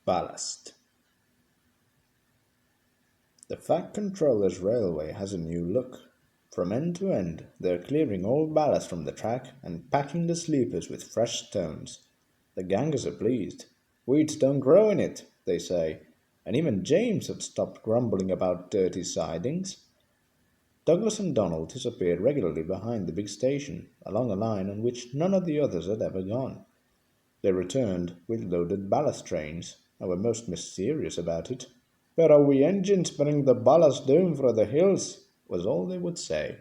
Ballast. The Fat Controller's railway has a new look. From end to end, they're clearing all ballast from the track and packing the sleepers with fresh stones. The gangers are pleased. Weeds don't grow in it, they say, and even James had stopped grumbling about dirty sidings. Douglas and Donald disappeared regularly behind the big station, along a line on which none of the others had ever gone. They returned with loaded ballast trains, and were most mysterious about it. "Where are we engines bring the ballast down from the hills?" was all they would say.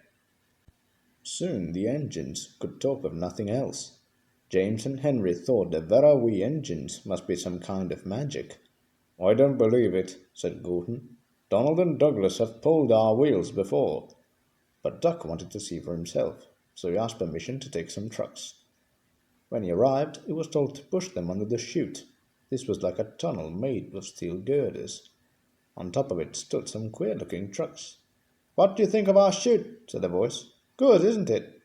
Soon the engines could talk of nothing else. James and Henry thought the "Where are we" engines must be some kind of magic. "I don't believe it," said Gordon. "Donald and Douglas have pulled our wheels before." But Duck wanted to see for himself, so he asked permission to take some trucks. When he arrived, he was told to push them under the chute. This was like a tunnel made of steel girders. On top of it stood some queer-looking trucks. "What do you think of our chute?" said a voice. "Good, isn't it?"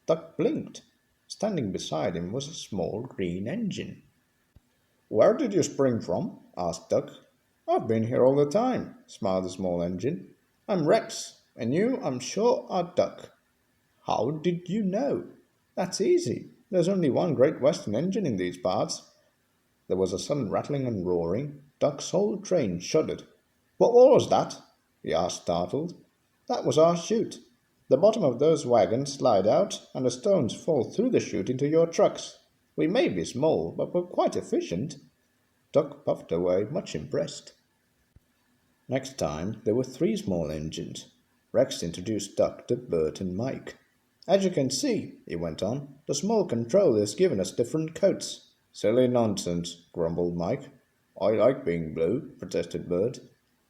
Duck blinked. Standing beside him was a small green engine. "Where did you spring from?" asked Duck. "I've been here all the time," smiled the small engine. "I'm Rex, and you, I'm sure, are Duck." "How did you know?" "That's easy. There's only one Great Western engine in these parts." There was a sudden rattling and roaring. Duck's whole train shuddered. "What was that?" he asked, startled. "That was our chute. The bottom of those wagons slide out, and the stones fall through the chute into your trucks. We may be small, but we're quite efficient." Duck puffed away, much impressed. Next time there were 3 small engines. Rex introduced Duck to Bert and Mike. "As you can see," he went on, "the small controller's given us different coats." "Silly nonsense," grumbled Mike. "I like being blue," protested Bert.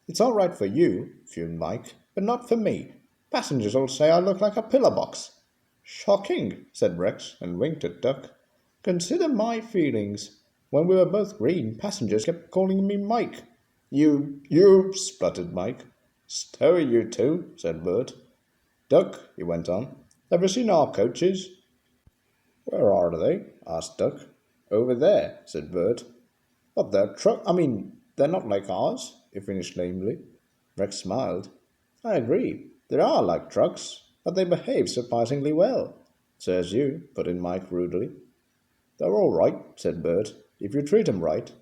"It's all right for you," fumed Mike, "but not for me. Passengers all say I look like a pillar box." "Shocking," said Rex, and winked at Duck. "Consider my feelings. When we were both green, passengers kept calling me Mike." You, spluttered Mike. "Stow you two," said Bert. "Duck," he went on, "have you seen our coaches?" "Where are they?" asked Duck. "Over there," said Bert. "But they're not like ours," he finished lamely. Rex smiled. "I agree. They are like trucks, but they behave surprisingly well." "Says you," put in Mike rudely. "They're all right," said Bert, "if you treat 'em right.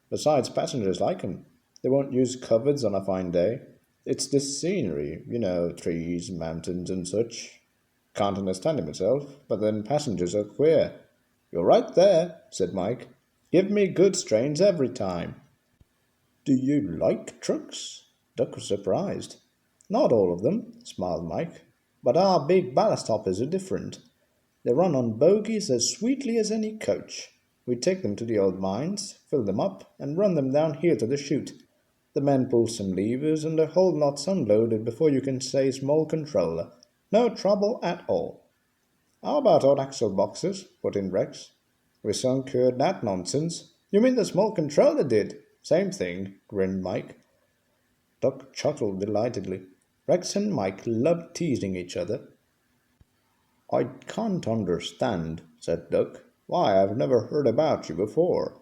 Besides, passengers like 'em. They won't use cupboards on a fine day. It's the scenery, trees, mountains and such. Can't understand it myself, but then passengers are queer." "You're right there," said Mike. "Give me goods trains every time." "Do you like trucks?" Duck was surprised. "Not all of them," smiled Mike, "but our big ballast hoppers are different. They run on bogies as sweetly as any coach. We take them to the old mines, fill them up, and run them down here to the chute. The men pull some levers, and the whole lot's unloaded before you can say small controller. No trouble at all." "How about odd axle boxes?" put in Rex. "We soon cured that nonsense." "You mean the small controller did?" "Same thing," grinned Mike. Duck chuckled delightedly. Rex and Mike loved teasing each other. "I can't understand," said Duck, "why I've never heard about you before."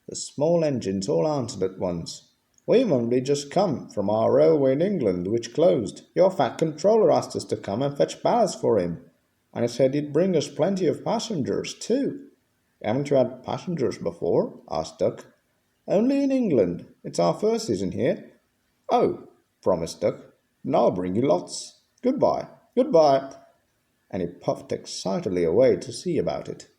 The small engines all answered at once. "We've only just come from our railway in England, which closed. Your fat controller asked us to come and fetch ballast for him, and he said he'd bring us plenty of passengers, too." "Haven't you had passengers before?" asked Duck. "Only in England. It's our first season here." "Oh," promised Duck, "then I'll bring you lots. Goodbye." "Goodbye." And he puffed excitedly away to see about it.